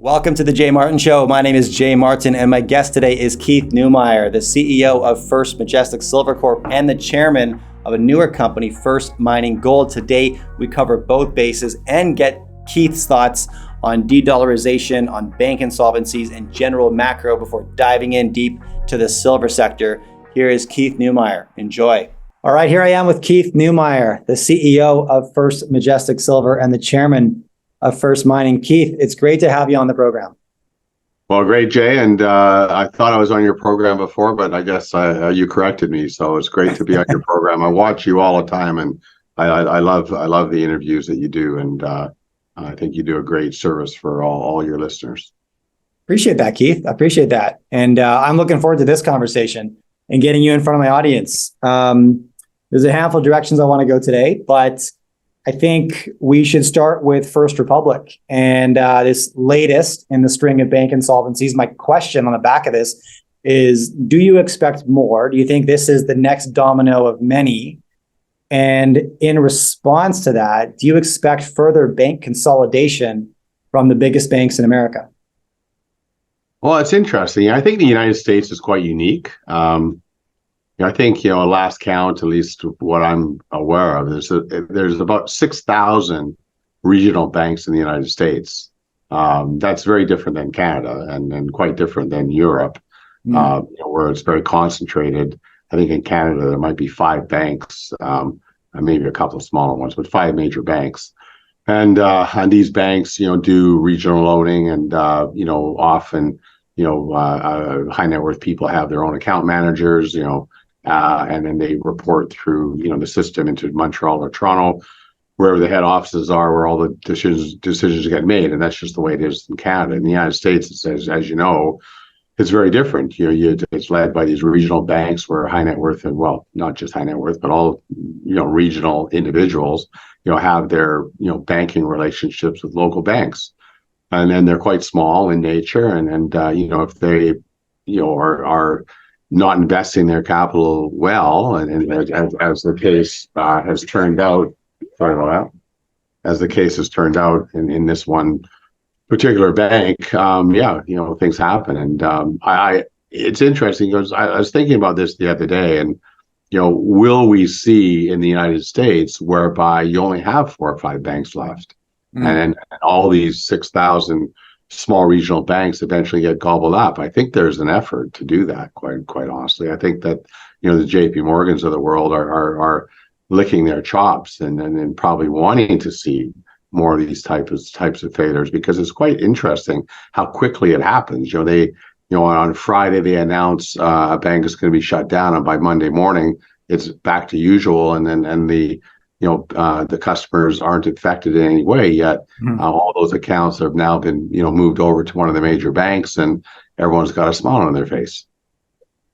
Welcome to the Jay Martin Show. My name is Jay Martin, and my guest today is Keith Neumeyer, the CEO of First Majestic Silver Corp and the chairman of a newer company, First Mining Gold. Today, we cover both bases and get Keith's thoughts on de-dollarization, on bank insolvencies, and general macro before diving in deep to the silver sector. Here is Keith Neumeyer. Enjoy. All right, here I am with Keith Neumeyer, the CEO of First Majestic Silver and the chairman of First Mining. Keith, it's great to have you on the program. Well, great, Jay. And I thought I was on your program before, but I guess you corrected me. So it's great to be on your program. I watch you all the time, and I love the interviews that you do. And I think you do a great service for all your listeners. Appreciate that, Keith. I appreciate that. And I'm looking forward to this conversation and getting you in front of my audience. There's a handful of directions I want to go today, but I think we should start with First Republic and this latest in the string of bank insolvencies. My question on the back of this is, do you expect more? Do you think this is the next domino of many? And in response to that, do you expect further bank consolidation from the biggest banks in America? Well, it's interesting. I think the United States is quite unique. I think, last count, at least what I'm aware of, there's about 6,000 regional banks in the United States. That's very different than Canada and quite different than Europe, where it's very concentrated. I think in Canada, there might be 5 banks, maybe a couple of smaller ones, but 5 major banks. And these banks, do regional loaning and, often, high net worth people have their own account managers, and then they report through, the system into Montreal or Toronto, wherever the head offices are, where all the decisions get made. And that's just the way it is in Canada. In the United States, as you know, it's very different. It's led by these regional banks where high net worth, and well, not just high net worth, but all, regional individuals, have their, banking relationships with local banks. And then they're quite small in nature. And if they, are not investing their capital well, and as the case has turned out, as the case has turned out in this one particular bank, things happen. And it's interesting because I was thinking about this the other day, and will we see in the United States whereby you only have 4 or 5 banks left, and all these 6,000 small regional banks eventually get gobbled up? I think there's an effort to do that, quite honestly. I think that the JP Morgans of the world are licking their chops and probably wanting to see more of these types of failures, because it's quite interesting how quickly it happens. On Friday they announce a bank is going to be shut down, and by Monday morning it's back to usual, and the customers aren't affected in any way yet. All those accounts have now been, moved over to one of the major banks, and everyone's got a smile on their face.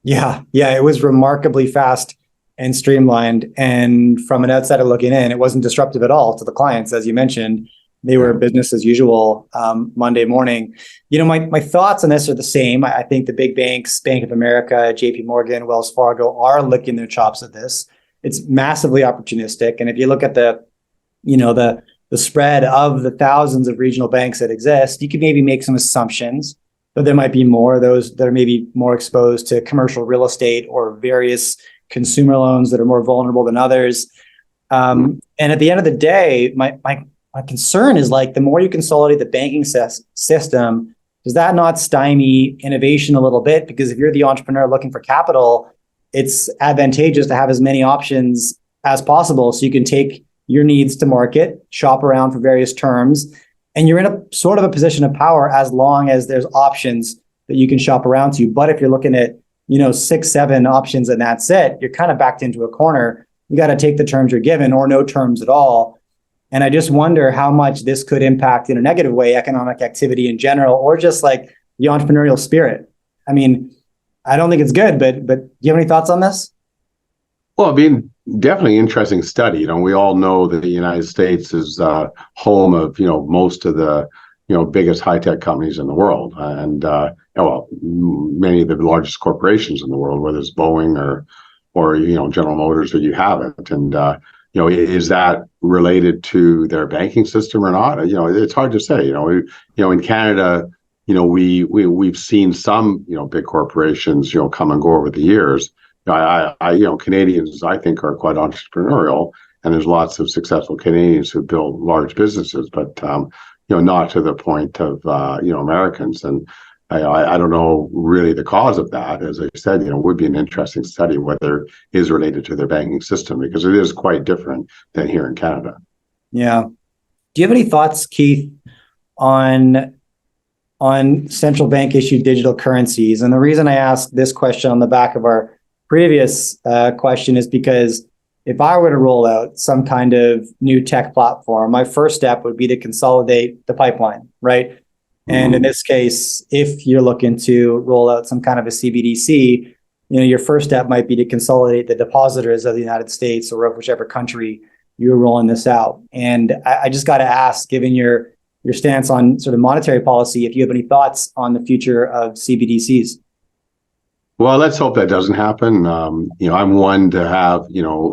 Yeah, it was remarkably fast and streamlined. And from an outsider looking in, it wasn't disruptive at all to the clients. As you mentioned, they were business as usual Monday morning. My thoughts on this are the same. I think the big banks, Bank of America, JP Morgan, Wells Fargo, are licking their chops at this. It's massively opportunistic. And if you look at the spread of the thousands of regional banks that exist, you can maybe make some assumptions that there might be more of those that are maybe more exposed to commercial real estate or various consumer loans that are more vulnerable than others. And at the end of the day, my concern is, like, the more you consolidate the banking system, does that not stymie innovation a little bit? Because if you're the entrepreneur looking for capital, it's advantageous to have as many options as possible so you can take your needs to market, shop around for various terms, and you're in a sort of a position of power as long as there's options that you can shop around to. But if you're looking at, 6, 7 options and that's it, you're kind of backed into a corner. You got to take the terms you're given or no terms at all. And I just wonder how much this could impact in a negative way economic activity in general, or just like the entrepreneurial spirit. I mean, I don't think it's good, but do you have any thoughts on this? Well, definitely interesting study. We all know that the United States is home of, most of the, biggest high-tech companies in the world. And, many of the largest corporations in the world, whether it's Boeing or General Motors, or you have it. And, is that related to their banking system or not? It's hard to say. In Canada, we've seen some, big corporations, come and go over the years. Canadians, I think, are quite entrepreneurial, and there's lots of successful Canadians who build large businesses, but not to the point of Americans. And I don't know really the cause of that. As I said, it would be an interesting study whether it is related to their banking system, because it is quite different than here in Canada. Yeah. Do you have any thoughts, Keith, on central bank issued digital currencies? And the reason I asked this question on the back of our previous question is because if I were to roll out some kind of new tech platform, my first step would be to consolidate the pipeline, right? And in this case, if you're looking to roll out some kind of a CBDC, your first step might be to consolidate the depositors of the United States or of whichever country you're rolling this out. And I just got to ask, given your stance on sort of monetary policy, if you have any thoughts on the future of CBDCs. Well, let's hope that doesn't happen. I'm one to have,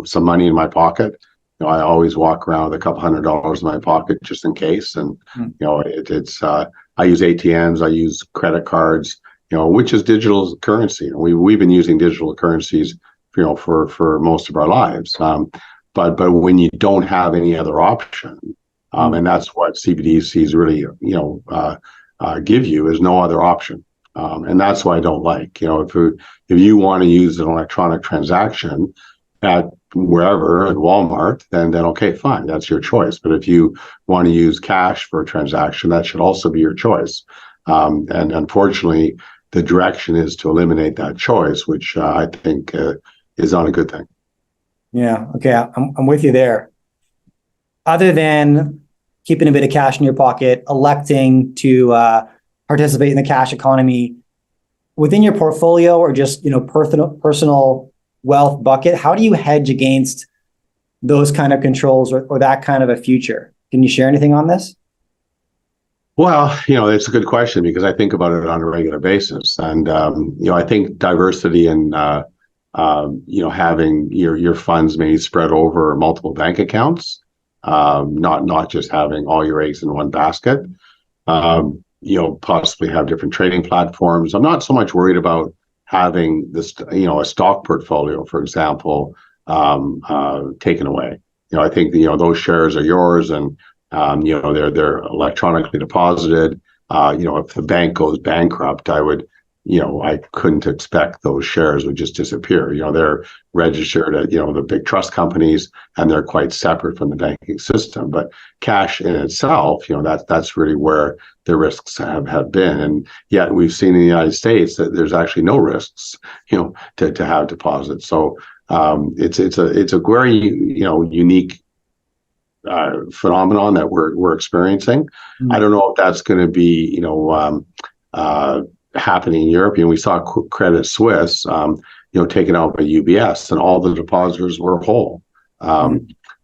some money in my pocket. I always walk around with a couple $100 in my pocket just in case. And, I use ATMs, I use credit cards, which is digital currency. We've been using digital currencies, for most of our lives. But when you don't have any other option, and that's what CBDCs really, give you, is no other option. And that's what I don't like. If you want to use an electronic transaction at wherever, at Walmart, then okay, fine, that's your choice. But if you want to use cash for a transaction, that should also be your choice. And unfortunately, the direction is to eliminate that choice, which I think is not a good thing. Yeah, okay, I'm with you there. Other than keeping a bit of cash in your pocket, electing to participate in the cash economy within your portfolio or just personal wealth bucket, how do you hedge against those kind of controls or that kind of a future? Can you share anything on this? Well, it's a good question because I think about it on a regular basis. And, I think diversity and, having your funds maybe spread over multiple bank accounts, not just having all your eggs in one basket, possibly have different trading platforms. I'm not so much worried about having this, a stock portfolio, for example, taken away. I think those shares are yours, and they're electronically deposited. If the bank goes bankrupt, I couldn't expect those shares would just disappear. They're registered at the big trust companies, and they're quite separate from the banking system. But cash in itself, that's really where the risks have been. And yet we've seen in the United States that there's actually no risks, to have deposits. So it's a very unique phenomenon that we're experiencing. Mm-hmm. I don't know if that's going to be happening in Europe. We saw Credit Suisse, taken out by UBS, and all the depositors were whole.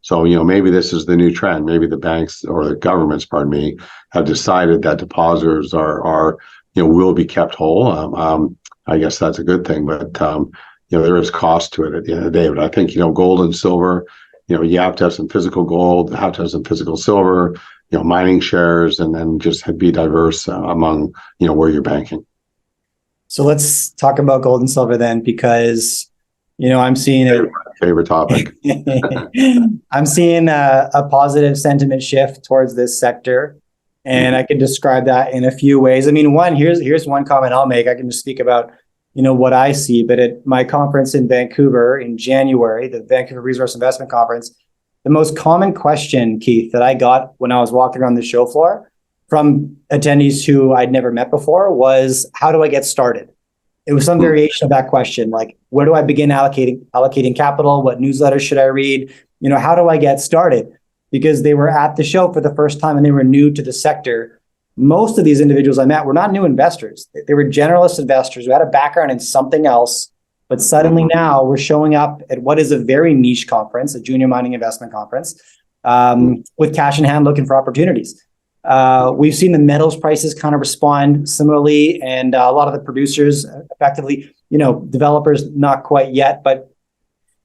So, maybe this is the new trend. Maybe the banks or the governments, pardon me, have decided that depositors are will be kept whole. I guess that's a good thing, but there is cost to it at the end of the day. But I think gold and silver, you have to have some physical gold, you have to have some physical silver, mining shares, and then just be diverse among where you're banking. So let's talk about gold and silver then, because I'm seeing favorite topic. I'm seeing a positive sentiment shift towards this sector, and I can describe that in a few ways. I mean, here's one comment I'll make. I can just speak about what I see, but at my conference in Vancouver in January, the Vancouver Resource Investment Conference, the most common question, Keith, that I got when I was walking around the show floor from attendees who I'd never met before was, how do I get started? It was some variation of that question, like, where do I begin allocating capital? What newsletters should I read? How do I get started? Because they were at the show for the first time and they were new to the sector. Most of these individuals I met were not new investors. They were generalist investors who had a background in something else, but suddenly now we're showing up at what is a very niche conference, a junior mining investment conference, with cash in hand looking for opportunities. We've seen the metals prices kind of respond similarly, and a lot of the producers effectively, developers not quite yet, but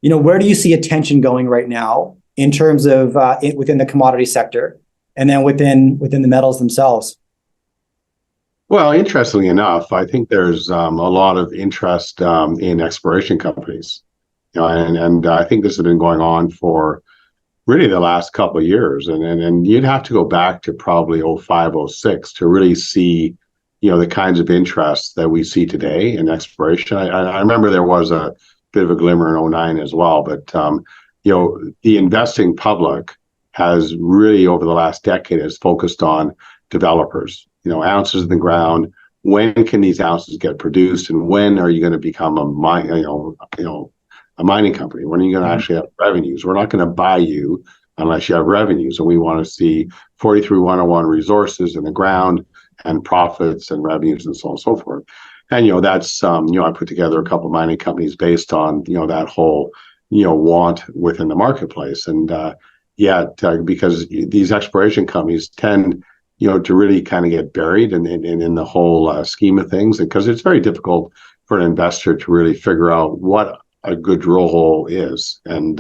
where do you see attention going right now in terms of within the commodity sector, and then within the metals themselves? Well, interestingly enough, I think there's a lot of interest in exploration companies. And I think this has been going on for really the last couple of years, and you'd have to go back to probably '05, '06 to really see, the kinds of interests that we see today in exploration. I remember there was a bit of a glimmer in '09 as well, but the investing public has really over the last decade has focused on developers, ounces in the ground. When can these ounces get produced, and when are you going to become a a mining company? When are you going to actually have revenues? We're not going to buy you unless you have revenues, and we want to see 43-101 resources in the ground and profits and revenues and so on and so forth. And that's I put together a couple of mining companies based on that whole want within the marketplace. And because these exploration companies tend to really kind of get buried in the whole scheme of things, because it's very difficult for an investor to really figure out what a good drill hole is, and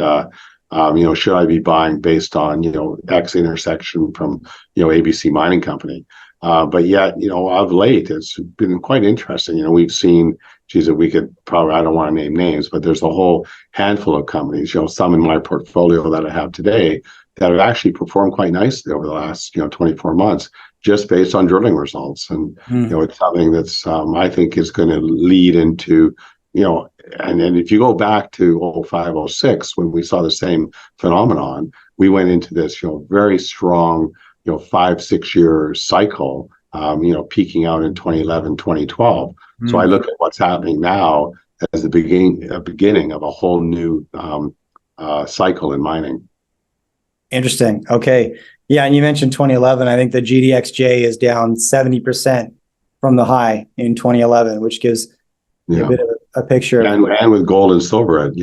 should I be buying based on X intersection from ABC Mining Company. But yet, of late, it's been quite interesting. We've seen, geez, that we could probably, I don't want to name names, but there's a whole handful of companies, some in my portfolio that I have today that have actually performed quite nicely over the last, 24 months, just based on drilling results. And, it's something that's, I think is going to lead into, and if you go back to '05, '06, when we saw the same phenomenon, we went into this, very strong, 5-6 year cycle, peaking out in 2011, 2012. So I look at what's happening now as the beginning of a whole new cycle in mining. Interesting. Okay. Yeah. And you mentioned 2011. I think the GDXJ is down 70% from the high in 2011, which gives a bit of a picture. And with gold and silver at,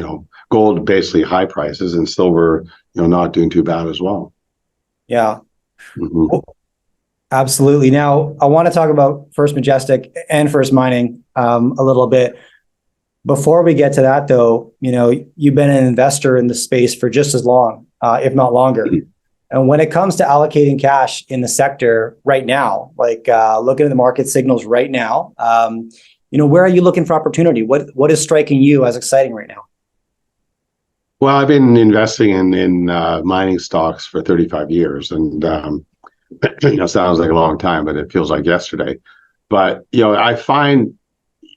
gold basically high prices, and silver, not doing too bad as well. Yeah. Absolutely. Now, I want to talk about First Majestic and First Mining a little bit. Before we get to that, though, you've been an investor in the space for just as long, if not longer. And when it comes to allocating cash in the sector right now, like looking at the market signals right now, where are you looking for opportunity? What is striking you as exciting right now? Well, I've been investing in mining stocks for 35 years, and sounds like a long time, but it feels like yesterday. But I find,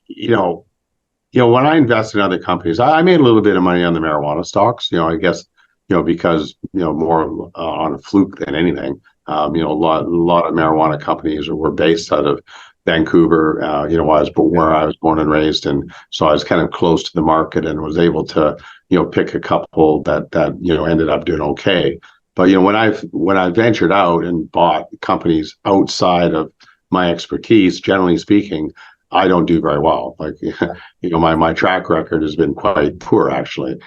when I invest in other companies, I made a little bit of money on the marijuana stocks. I guess because more on a fluke than anything. A lot of marijuana companies were based out of Vancouver, where I was born and raised, and so I was kind of close to the market and was able to, pick a couple that ended up doing okay. But when I ventured out and bought companies outside of my expertise, generally speaking, I don't do very well. Like, my track record has been quite poor, actually.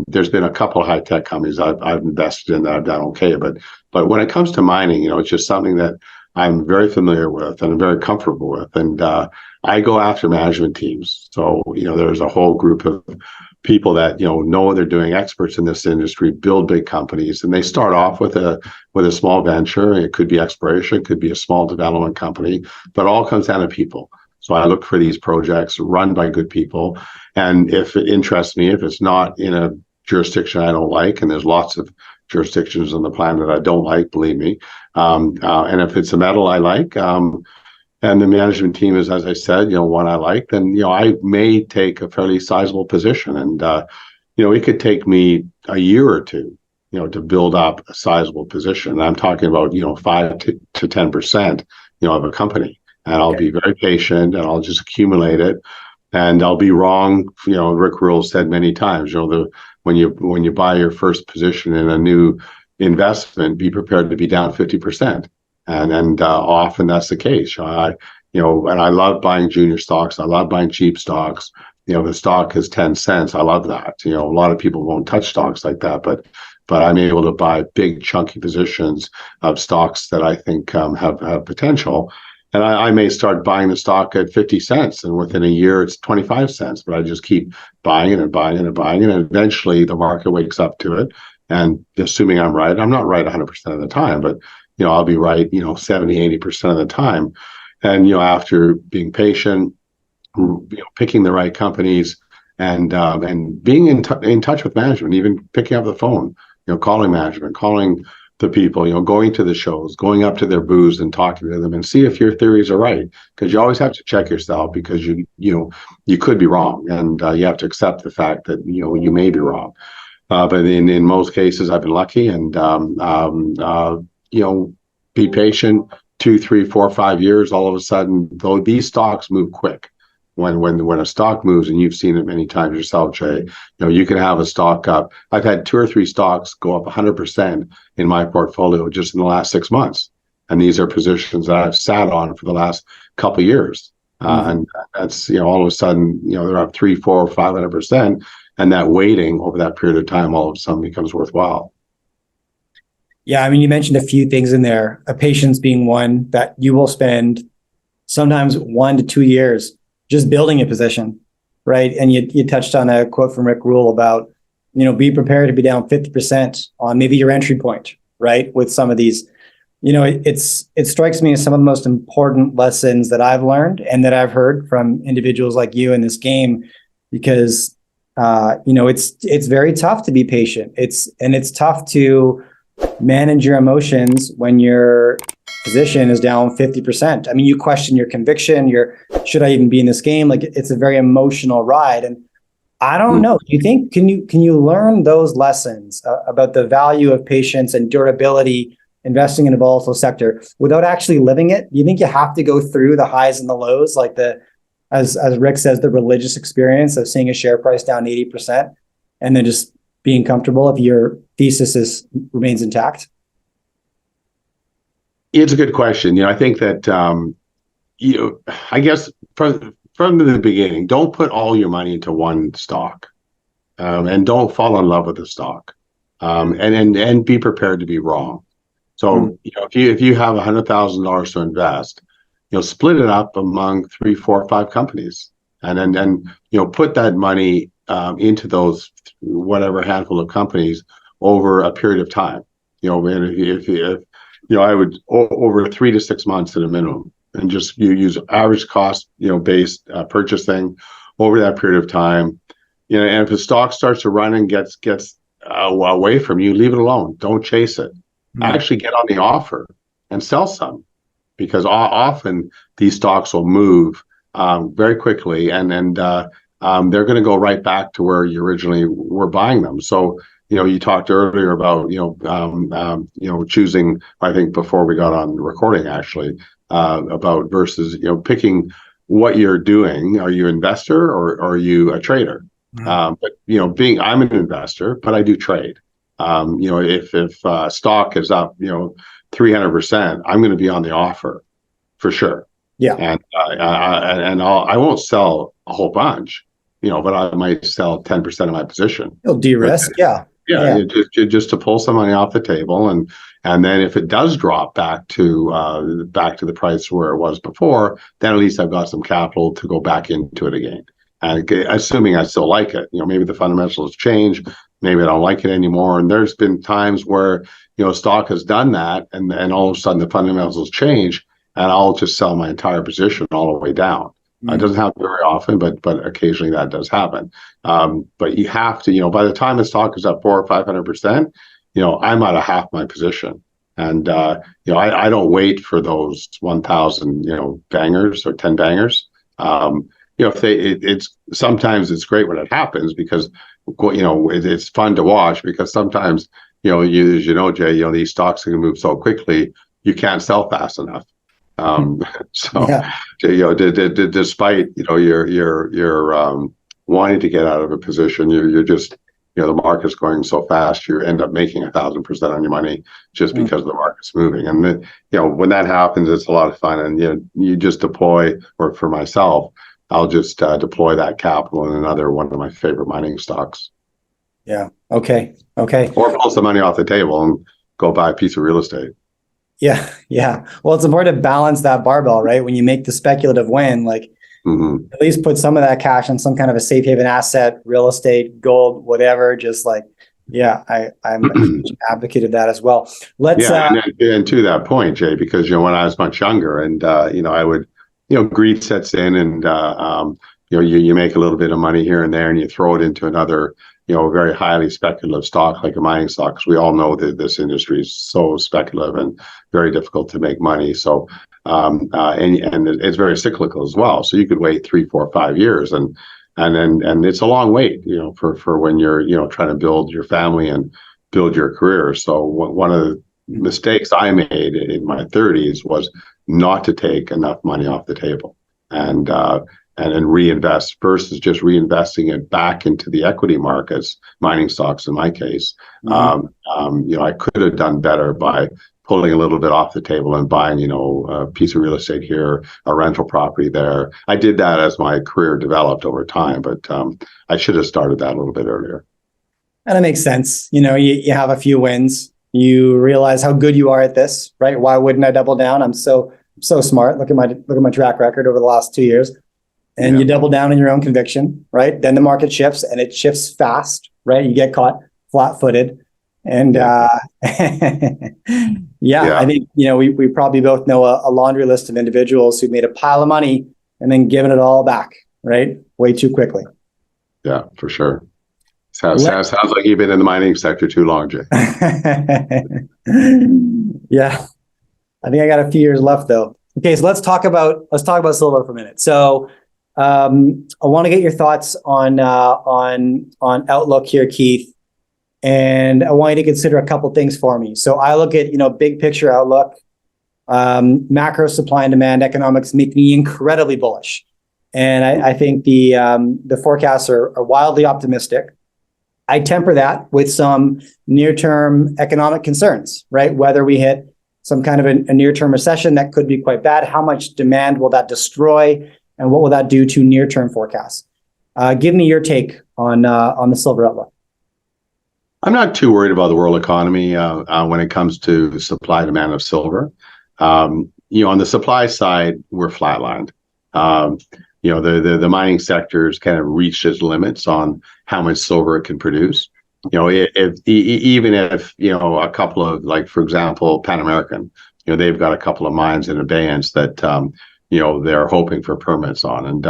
There's been a couple of high tech companies I've invested in that I've done okay, but when it comes to mining, it's just something that I'm very familiar with and I'm very comfortable with. And I go after management teams. So, there's a whole group of people that, know what they're doing, experts in this industry, build big companies. And they start off with a small venture. It could be exploration, it could be a small development company, but all comes down to people. So I look for these projects run by good people. And if it interests me, if it's not in a jurisdiction I don't like, and there's lots of jurisdictions on the planet that I don't like, believe me. And if it's a metal I like, and the management team is, as I said, one I like, then, I may take a fairly sizable position. And, it could take me a year or two, to build up a sizable position. And I'm talking about, 5 to 10%, of a company. And I'll be very patient, and I'll just accumulate it. And I'll be wrong. Rick Rule said many times, when you buy your first position in a new investment, be prepared to be down 50%. And often that's the case. And I love buying junior stocks. I love buying cheap stocks. The stock is 10 cents. I love that. A lot of people won't touch stocks like that, but I'm able to buy big chunky positions of stocks that I think have potential. And I may start buying the stock at 50 cents, and within a year it's 25 cents. But I just keep buying it and buying it and buying it, and eventually the market wakes up to it. And assuming I'm right, I'm not right 100% of the time, but I'll be right 70, 80% of the time. And, after being patient, picking the right companies, and being in touch with management, even picking up the phone, calling management, calling the people, going to the shows, going up to their booths and talking to them and see if your theories are right. Because you always have to check yourself, because you could be wrong, and you have to accept the fact that you may be wrong. But in most cases, I've been lucky, and be patient. 2, 3, 4, 5 years, all of a sudden, though these stocks move quick. When a stock moves, and you've seen it many times yourself, Jay, you can have a stock up. I've had 2 or 3 stocks go up 100% in my portfolio just in the last 6 months, and these are positions that I've sat on for the last couple of years. And that's all of a sudden they're up 3, 4, 500%, and that waiting over that period of time all of a sudden becomes worthwhile. Yeah, I mean, you mentioned a few things in there. Patience being one, that you will spend sometimes 1 to 2 years just building a position, right? And you touched on a quote from Rick Rule about, be prepared to be down 50% on maybe your entry point, right? With some of these, it strikes me as some of the most important lessons that I've learned and that I've heard from individuals like you in this game, because it's very tough to be patient. It's tough to manage your emotions when your position is down 50%. I mean, you question your conviction, should I even be in this game? Like, it's a very emotional ride. And I don't know, do you think, can you learn those lessons about the value of patience and durability investing in a volatile sector without actually living it? Do you think you have to go through the highs and the lows, like as Rick says, the religious experience of seeing a share price down 80% and then just being comfortable if your thesis remains intact? It's a good question. I think that I guess from the beginning, don't put all your money into one stock, and don't fall in love with the stock, and be prepared to be wrong. So if you have $100,000 to invest, split it up among 3, 4, 5 companies, and then put that money into those whatever handful of companies over a period of time. If I would over 3 to 6 months at a minimum, and just you use average cost based purchasing over that period of time. And if the stock starts to run and gets away from you, leave it alone. Don't chase it. Actually get on the offer and sell some, because often these stocks will move very quickly, and they're going to go right back to where you originally were buying them. So you talked earlier about choosing, I think before we got on recording actually, about versus picking what you're doing. Are you an investor or are you a trader? But I'm an investor, but I do trade. If stock is up 300%, I'm going to be on the offer for sure. Yeah. And I won't sell a whole bunch, but I might sell 10% of my position. You'll de-risk. Yeah. Just to pull some money off the table, and then if it does drop back to the price where it was before, then at least I've got some capital to go back into it again. And assuming I still like it, maybe the fundamentals change, maybe I don't like it anymore. And there's been times where stock has done that, and all of a sudden the fundamentals change, and I'll just sell my entire position all the way down. It doesn't happen very often, but occasionally that does happen. But you have to, by the time the stock is up 400 or 500%, I'm out of half my position. And, I don't wait for those 1,000, bangers or 10 bangers. Sometimes it's great when it happens, because, it's fun to watch, because sometimes, Jay, these stocks can move so quickly, you can't sell fast enough. Despite you're wanting to get out of a position, you're just the market's going so fast, you end up making 1,000% on your money just because the market's moving. And then when that happens, it's a lot of fun. And you just deploy, or for myself, I'll just deploy that capital in another one of my favorite mining stocks. Yeah. Okay. Or pull some money off the table and go buy a piece of real estate. Yeah. Well, it's important to balance that barbell, right? When you make the speculative win, like at least put some of that cash in some kind of a safe haven asset, real estate, gold, whatever. Just like, I'm a huge advocate of that as well. And to that point, Jay, because when I was much younger, and I would greed sets in, and you make a little bit of money here and there, and you throw it into another, very highly speculative stock like a mining stock. Because we all know that this industry is so speculative and very difficult to make money. So, and it's very cyclical as well. So you could wait 3, 4, 5 years, and it's a long wait, for when you're, trying to build your family and build your career. So one of the mistakes I made in my 30s was not to take enough money off the table and then reinvest versus just reinvesting it back into the equity markets, mining stocks in my case. I could have done better by pulling a little bit off the table and buying, a piece of real estate here, a rental property there. I did that as my career developed over time, but I should have started that a little bit earlier. And it makes sense. You have a few wins. You realize how good you are at this, right? Why wouldn't I double down? I'm so smart. Look at my track record over the last 2 years. And you double down on your own conviction, right? Then the market shifts, and it shifts fast, right? You get caught flat-footed. And I think, we probably both know a laundry list of individuals who made a pile of money and then given it all back, right? Way too quickly. Yeah, for sure. Sounds like you've been in the mining sector too long, Jay. Yeah. I think I got a few years left though. Okay, so let's talk about silver for a minute. So I want to get your thoughts on outlook here, Keith. And I want you to consider a couple things for me. So I look at, big picture outlook, macro supply and demand economics make me incredibly bullish. And I think the forecasts are wildly optimistic. I temper that with some near-term economic concerns, right? Whether we hit some kind of a near-term recession that could be quite bad, how much demand will that destroy, and what will that do to near-term forecasts? Give me your take on the silver outlook. I'm not too worried about the world economy when it comes to supply demand of silver. On the supply side, we're flatlined. The mining sector's kind of reached its limits on how much silver it can produce. Even if a couple of, like, for example, Pan American, they've got a couple of mines in abeyance that they're hoping for permits on, and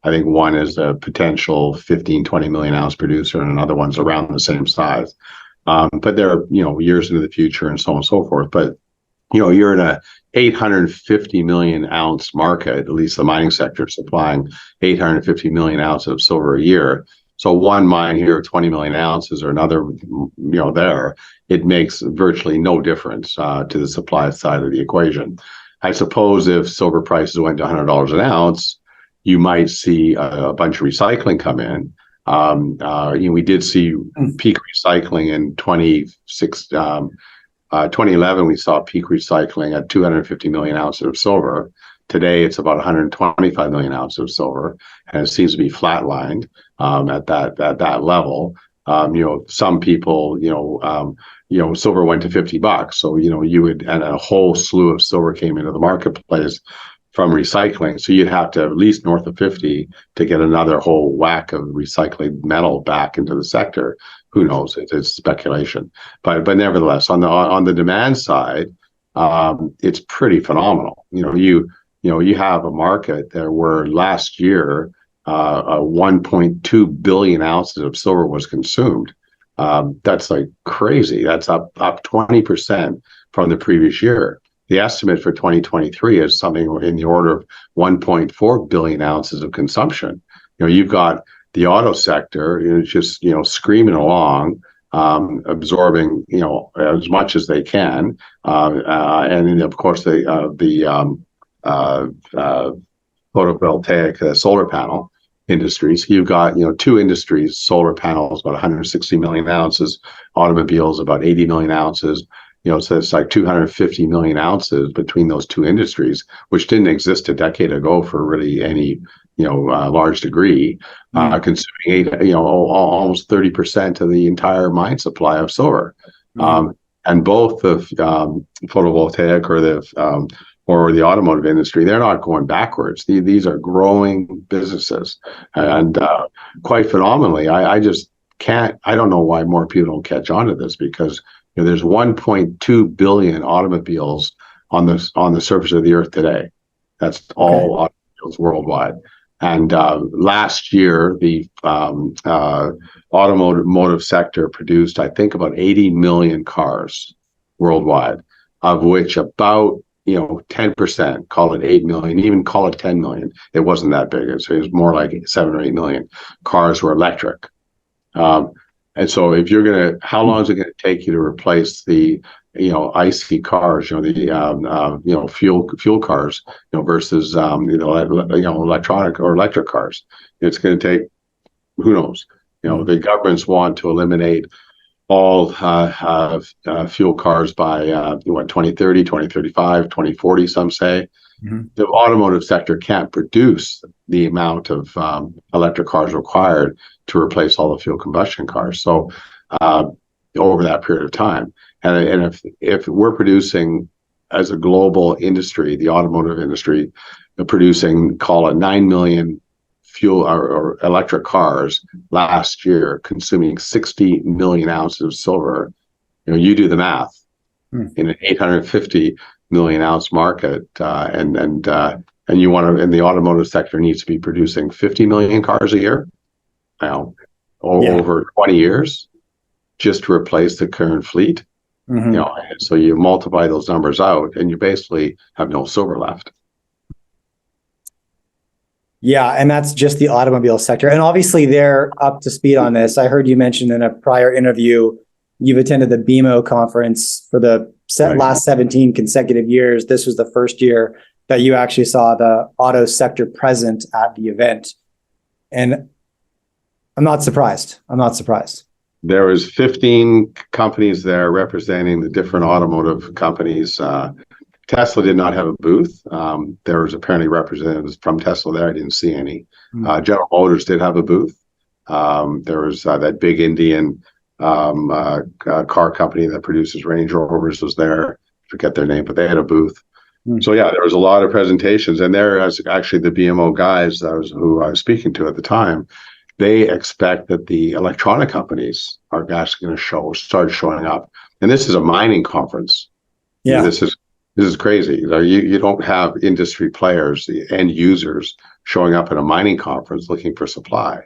I think one is a potential 15-20 million ounce producer, and another one's around the same size. But they're years into the future and so on and so forth. But you're in a 850 million ounce market, at least the mining sector supplying 850 million ounces of silver a year. So one mine here, 20 million ounces, or another, there, it makes virtually no difference to the supply side of the equation. I suppose if silver prices went to $100 an ounce, you might see a bunch of recycling come in. We did see peak recycling in 2011. We saw peak recycling at 250 million ounces of silver. Today, it's about 125 million ounces of silver, and it seems to be flatlined at that level. Some people, silver went to $50, so and a whole slew of silver came into the marketplace from recycling. So you'd have to at least north of 50 to get another whole whack of recycling metal back into the sector. Who knows? It's speculation, but nevertheless, on the demand side, it's pretty phenomenal. You have a market there where last year 1.2 billion ounces of silver was consumed. That's like crazy. That's up 20% from the previous year. The estimate for 2023 is something in the order of 1.4 billion ounces of consumption. You've got the auto sector, just screaming along, absorbing as much as they can, and then of course the photovoltaic solar panel industries. You've got two industries: solar panels about 160 million ounces, automobiles about 80 million ounces. So it's like 250 million ounces between those two industries, which didn't exist a decade ago for really any large degree, consuming almost 30% of the entire mine supply of silver. And both the photovoltaic or the automotive industry, they're not going backwards. These are growing businesses, and quite phenomenally. I just can't. I don't know why more people don't catch on to this, because there's 1.2 billion automobiles on the surface of the earth today. That's all automobiles worldwide. And last year, the automotive sector produced, I think, about 80 million cars worldwide, of which about 10%, call it 8 million, even call it 10 million. It wasn't that big. It was more like 7 or 8 million cars were electric. And so if you're how long is it going to take you to replace the, icy cars, the, fuel cars, versus, electronic or electric cars? It's going to take, who knows? The governments want to eliminate all fuel cars by 2030, 2035, 2040, some say. Mm-hmm. The automotive sector can't produce the amount of electric cars required to replace all the fuel combustion cars. So over that period of time, and if we're producing as a global industry, the automotive industry, producing, call it 9 million fuel or electric cars last year, consuming 60 million ounces of silver, you do the math. In an 850 million ounce market, and you and the automotive sector needs to be producing 50 million cars a year now, over 20 years, just to replace the current fleet. Mm-hmm. So you multiply those numbers out, and you basically have no silver left. Yeah, and that's just the automobile sector. And obviously they're up to speed on this. I heard you mention in a prior interview, you've attended the BMO conference for the last 17 consecutive years. This was the first year that you actually saw the auto sector present at the event. And I'm not surprised. There was 15 companies there representing the different automotive companies. Tesla did not have a booth. There was apparently representatives from Tesla there. I didn't see any. General Motors did have a booth. There was that big Indian car company that produces Range Rovers was there. I forget their name, but they had a booth. So yeah, there was a lot of presentations, and there was actually the BMO guys who I was speaking to at the time. They expect that the electronic companies are actually going to start showing up, and this is a mining conference. Yeah, this is crazy. You don't have industry players, the end users, showing up at a mining conference looking for supply,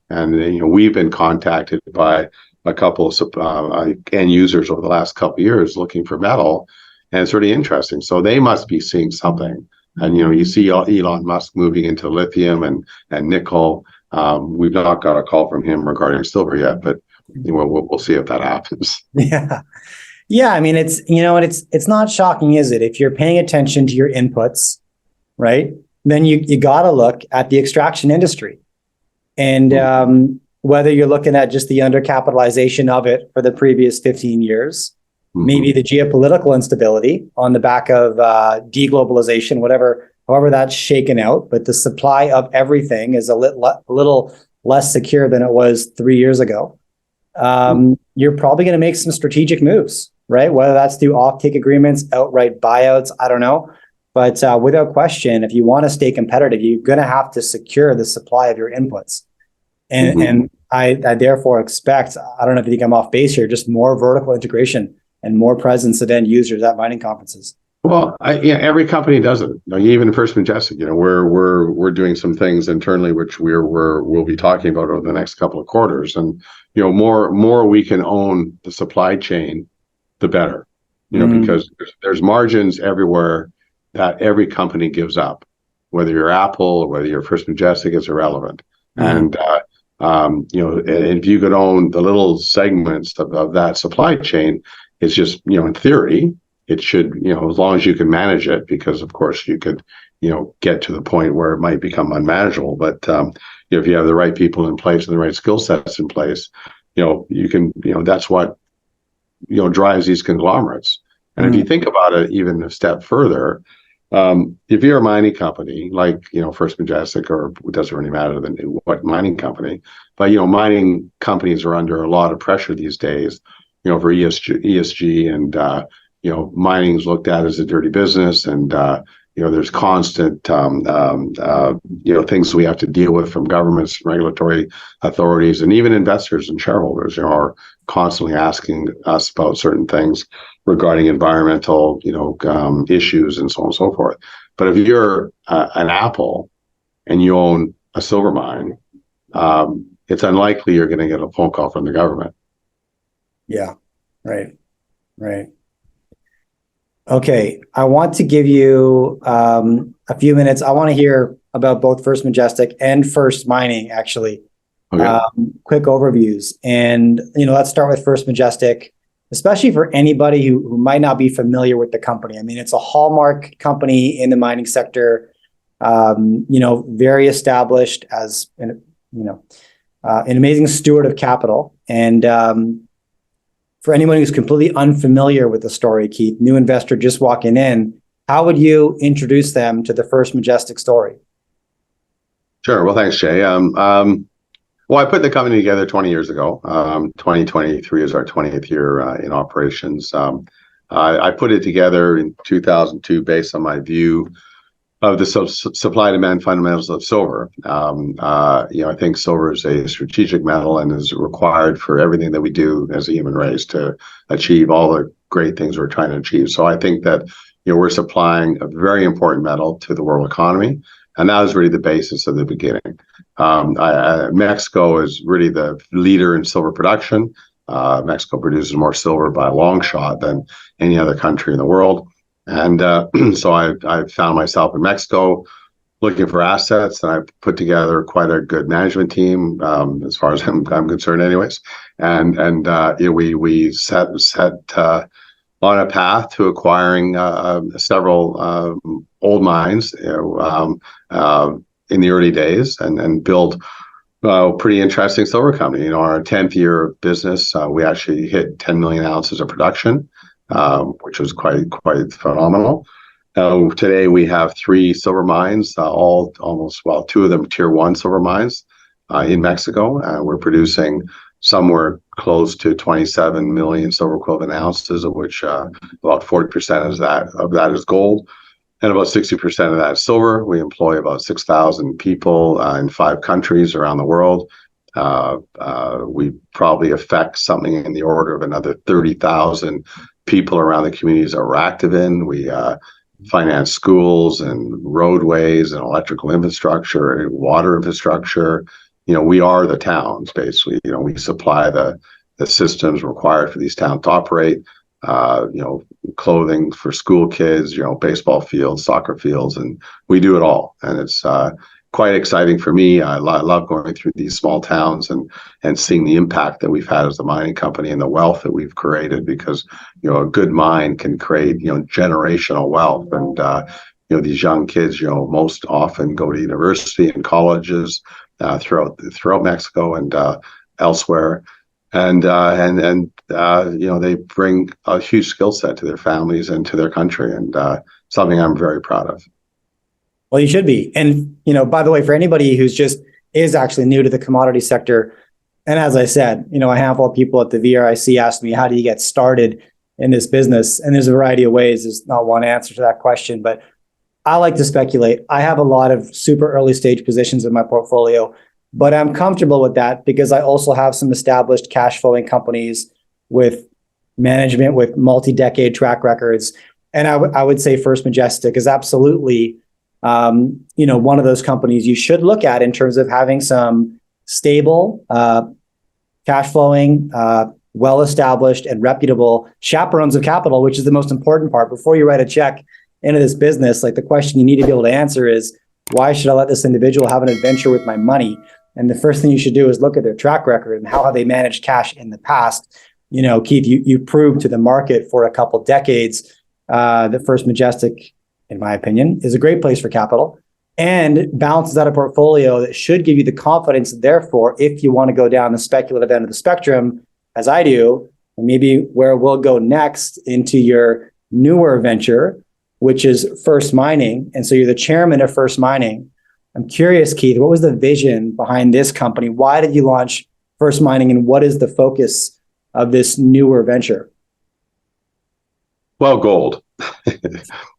and we've been contacted by a couple of end users over the last couple of years looking for metal, and it's really interesting. So they must be seeing something. And you see Elon Musk moving into lithium and nickel. We've not got a call from him regarding silver yet, but we'll see if that happens. Yeah. I mean, it's not shocking, is it? If you're paying attention to your inputs, right, then you got to look at the extraction industry, and whether you're looking at just the undercapitalization of it for the previous 15 years, maybe the geopolitical instability on the back of deglobalization, however that's shaken out, but the supply of everything is a little less secure than it was 3 years ago. You're probably going to make some strategic moves, right? Whether that's through offtake agreements, outright buyouts, I don't know. But without question, if you want to stay competitive, you're going to have to secure the supply of your inputs. And I therefore expect, I don't know if you think I'm off base here, just more vertical integration and more presence of end users at mining conferences. Well, every company does it. Even First Majestic, we're doing some things internally which we'll be talking about over the next couple of quarters, and more we can own the supply chain, the better. Because there's margins everywhere that every company gives up, whether you're Apple or whether you're First Majestic, it's irrelevant. And if you could own the little segments of that supply chain, it's just in theory. It should, as long as you can manage it, because of course you could, get to the point where it might become unmanageable. But if you have the right people in place and the right skill sets in place, you can, that's what, drives these conglomerates. And if you think about it even a step further, if you're a mining company like, First Majestic, or it doesn't really matter what mining company, but, mining companies are under a lot of pressure these days, for ESG and, mining is looked at as a dirty business, and there's constant things we have to deal with from governments, regulatory authorities, and even investors and shareholders are constantly asking us about certain things regarding environmental issues and so on and so forth. But if you're an Apple and you own a silver mine, it's unlikely you're going to get a phone call from the government. Yeah, right, right. Okay, I want to give you a few minutes. I want to hear about both First Majestic and First Mining, actually. Okay. Quick overviews. And, let's start with First Majestic, especially for anybody who might not be familiar with the company. I mean, it's a hallmark company in the mining sector, very established as, an amazing steward of capital. And for anyone who's completely unfamiliar with the story, Keith, new investor just walking in, how would you introduce them to the First Majestic story? Sure. Well, thanks, Jay. Well, I put the company together 20 years ago. 2023 is our 20th year in operations. I put it together in 2002 based on my view of the supply-demand fundamentals of silver. I think silver is a strategic metal and is required for everything that we do as a human race to achieve all the great things we're trying to achieve. So I think that we're supplying a very important metal to the world economy, and that was really the basis of the beginning. Mexico is really the leader in silver production. Mexico produces more silver by a long shot than any other country in the world. And so I found myself in Mexico looking for assets, and I put together quite a good management team, as far as I'm concerned, anyways. And we set on a path to acquiring several old mines in the early days, and build a pretty interesting silver company. Our 10th year of business, we actually hit 10 million ounces of production, which was quite phenomenal. Today we have 3 silver mines, two of them tier 1 silver mines in Mexico. We're producing somewhere close to 27 million silver equivalent ounces, of which about 40% of that is gold, and about 60% of that is silver. We employ about 6,000 people in 5 countries around the world. We probably affect something in the order of another 30,000 people around the communities that we're active in. We finance schools and roadways and electrical infrastructure and water infrastructure. We are the towns, basically. We supply the systems required for these towns to operate. Clothing for school kids, baseball fields, soccer fields, and we do it all. And it's quite exciting for me. I love going through these small towns and seeing the impact that we've had as a mining company and the wealth that we've created, because a good mine can create generational wealth. And these young kids most often go to university and colleges throughout Mexico and elsewhere. And they bring a huge skill set to their families and to their country, and something I'm very proud of. Well, you should be. And, by the way, for anybody who's is actually new to the commodity sector, and as I said, a handful of people at the VRIC asked me, how do you get started in this business? And there's a variety of ways. There's not one answer to that question, but I like to speculate. I have a lot of super early stage positions in my portfolio, but I'm comfortable with that because I also have some established cash flowing companies with management with multi-decade track records. And I would say First Majestic is absolutely one of those companies you should look at in terms of having some stable, cash flowing, well-established and reputable chaperones of capital, which is the most important part. Before you write a check into this business, like, the question you need to be able to answer is, why should I let this individual have an adventure with my money? And the first thing you should do is look at their track record and how have they managed cash in the past. Keith, you proved to the market for a couple decades that First Majestic, in my opinion, is a great place for capital and balances out a portfolio that should give you the confidence. Therefore, if you want to go down the speculative end of the spectrum, as I do, and maybe where we'll go next into your newer venture, which is First Mining. And so you're the chairman of First Mining. I'm curious, Keith, what was the vision behind this company? Why did you launch First Mining, and what is the focus of this newer venture? Well, gold.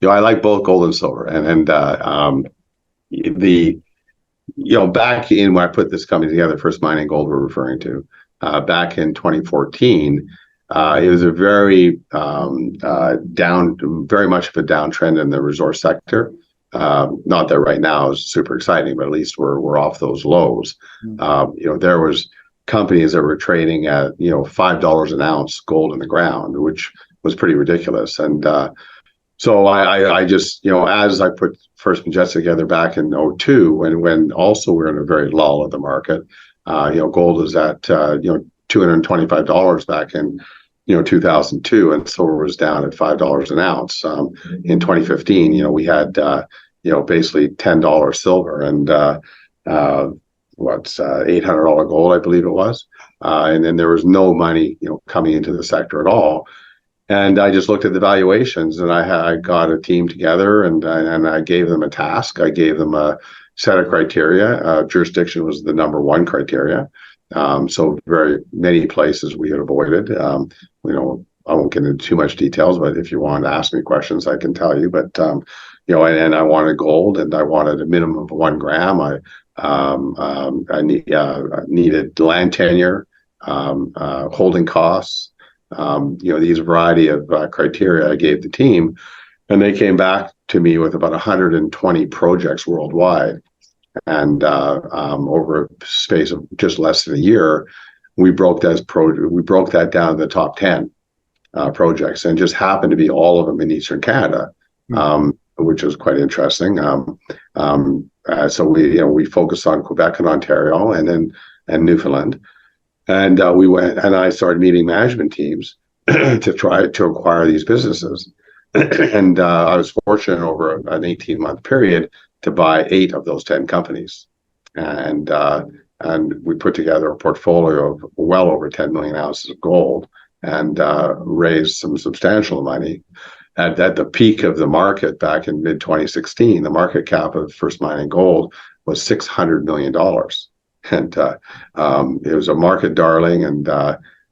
I like both gold and silver, and back in when I put this company together, First Mining Gold we're referring to, back in 2014, it was a very much of a downtrend in the resource sector. Not that right now is super exciting, but at least we're off those lows. There was companies that were trading at $5 an ounce gold in the ground, which was pretty ridiculous. And so I just, as I put First Majestic together back in '02, when also we're in a very lull of the market, gold was at $225 back in 2002, and silver was down at $5 an ounce. In 2015, we had basically $10 silver and $800 gold, I believe it was, and then there was no money coming into the sector at all. And I just looked at the valuations, and I got a team together, and I gave them a task. I gave them a set of criteria. Jurisdiction was the number one criteria. So very many places we had avoided. I won't get into too much details, but if you want to ask me questions, I can tell you. But and I wanted gold, and I wanted a minimum of 1 gram. I needed land tenure, holding costs. These variety of criteria I gave the team, and they came back to me with about 120 projects worldwide. And over a space of just less than a year, we broke that down to the top 10 projects, and just happened to be all of them in Eastern Canada, which was quite interesting. So we focused on Quebec and Ontario, and Newfoundland. And we went, and I started meeting management teams to try to acquire these businesses. And I was fortunate over an 18-month period to buy 8 of those 10 companies. And we put together a portfolio of well over 10 million ounces of gold, and raised some substantial money. At the peak of the market back in mid-2016, the market cap of First Mining Gold was $600 million. And it was a market darling, and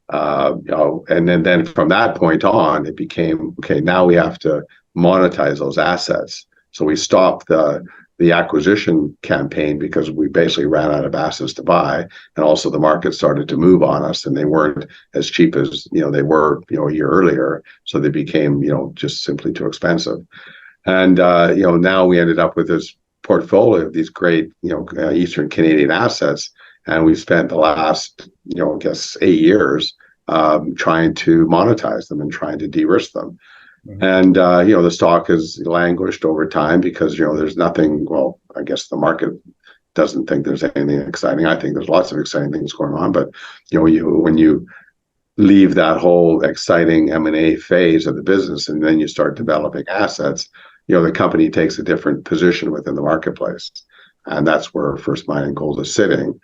and then from that point on, it became okay. Now we have to monetize those assets. So we stopped the acquisition campaign because we basically ran out of assets to buy, and also the market started to move on us, and they weren't as cheap as they were a year earlier. So they became just simply too expensive. And now we ended up with this portfolio of these great Eastern Canadian assets, and we've spent the last I guess 8 years trying to monetize them and trying to de-risk them. And the stock has languished over time because there's nothing. Well, I guess the market doesn't think there's anything exciting. I think there's lots of exciting things going on, but when you leave that whole exciting M&A phase of the business, and then you start developing assets, the company takes a different position within the marketplace. And that's where First Mining Gold is sitting.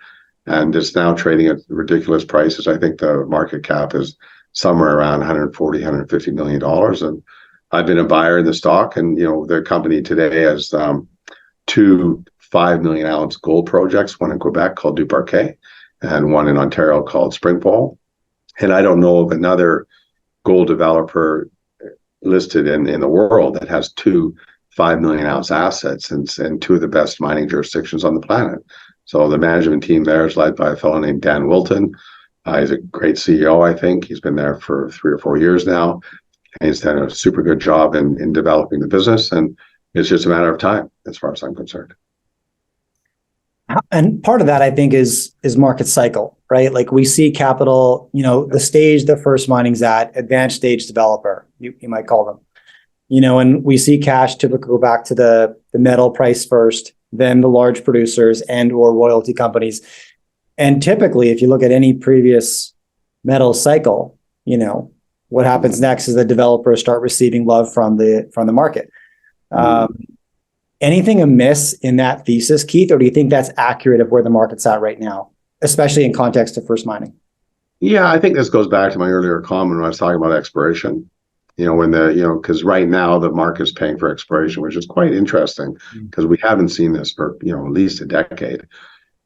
And it's now trading at ridiculous prices. I think the market cap is somewhere around $140, $150 million. And I've been a buyer in the stock, and the company today has 2 5 million ounce gold projects, one in Quebec called Duparquet, and one in Ontario called Springpole. And I don't know of another gold developer listed in the world that has 2 5 million ounce assets and 2 of the best mining jurisdictions on the planet. So the management team there is led by a fellow named Dan Wilton. He's a great CEO, I think. He's been there for 3 or 4 years now. And he's done a super good job in developing the business. And it's just a matter of time, as far as I'm concerned. And part of that, I think, is market cycle, right? Like we see capital, the stage that First Mining's at, advanced stage developer, you might call them. And we see cash typically go back to the metal price first, then the large producers and or royalty companies. And typically, if you look at any previous metal cycle, what happens next is the developers start receiving love from the market. Anything amiss in that thesis, Keith, or do you think that's accurate of where the market's at right now, especially in context of First Mining? Yeah, I think this goes back to my earlier comment when I was talking about exploration. Because right now the market's paying for exploration, which is quite interesting because we haven't seen this for at least a decade.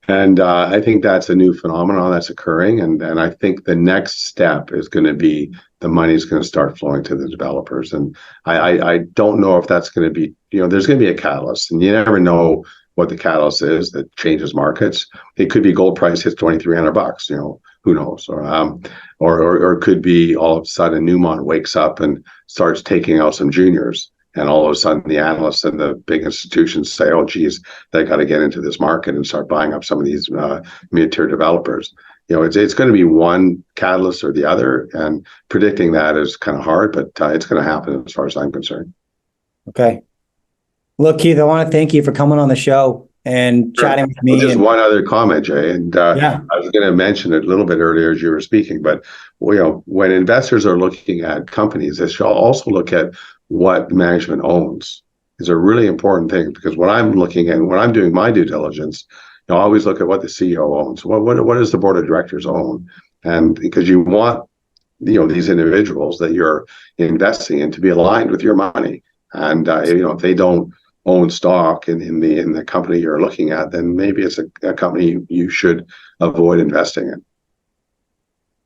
And I think that's a new phenomenon that's occurring. And I think the next step is going to be the money's going to start flowing to the developers. And I don't know if that's going to be, there's going to be a catalyst, and you never know what the catalyst is that changes markets. It could be gold price hits $2,300, who knows? Or it could be all of a sudden Newmont wakes up and starts taking out some juniors and all of a sudden the analysts and the big institutions say, oh, geez, they got to get into this market and start buying up some of these mid-tier developers. It's going to be one catalyst or the other, and predicting that is kind of hard, but it's going to happen as far as I'm concerned. Okay. Look, Keith, I want to thank you for coming on the show and chatting with me. Well, just one other comment, Jay, and yeah. I was going to mention it a little bit earlier as you were speaking, but when investors are looking at companies, they should also look at what management owns. Is a really important thing, because when I'm looking at, when I'm doing my due diligence, I always look at what the CEO owns. What does the board of directors own? And because you want these individuals that you're investing in to be aligned with your money, and if they don't own stock in the company you're looking at, then maybe it's a company you should avoid investing in.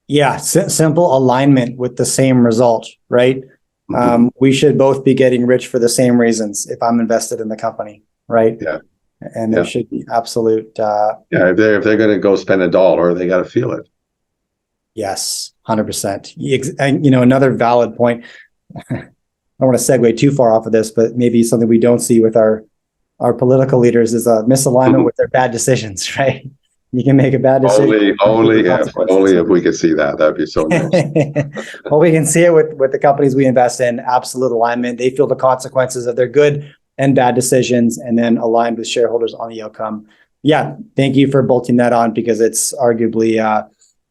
Yeah, simple alignment with the same result, right? Mm-hmm. We should both be getting rich for the same reasons if I'm invested in the company, right? Yeah. And there should be absolute. If they're going to go spend $1, they got to feel it. Yes, 100%. And another valid point. I don't want to segue too far off of this, but maybe something we don't see with our political leaders is a misalignment with their bad decisions, right? You can make a bad decision. Only if we could see that. That'd be so nice. Well, we can see it with the companies we invest in. Absolute alignment. They feel the consequences of their good and bad decisions, and then aligned with shareholders on the outcome. Yeah, thank you for bolting that on, because it's arguably,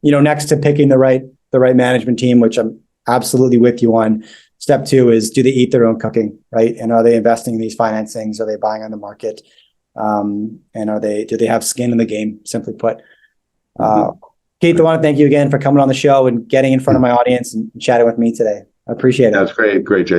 next to picking the right management team, which I'm absolutely with you on. Step 2 is, do they eat their own cooking, right? And are they investing in these financings? Are they buying on the market? And do they have skin in the game, simply put? Keith, I want to thank you again for coming on the show and getting in front of my audience and chatting with me today. I appreciate it. That's great, Jay.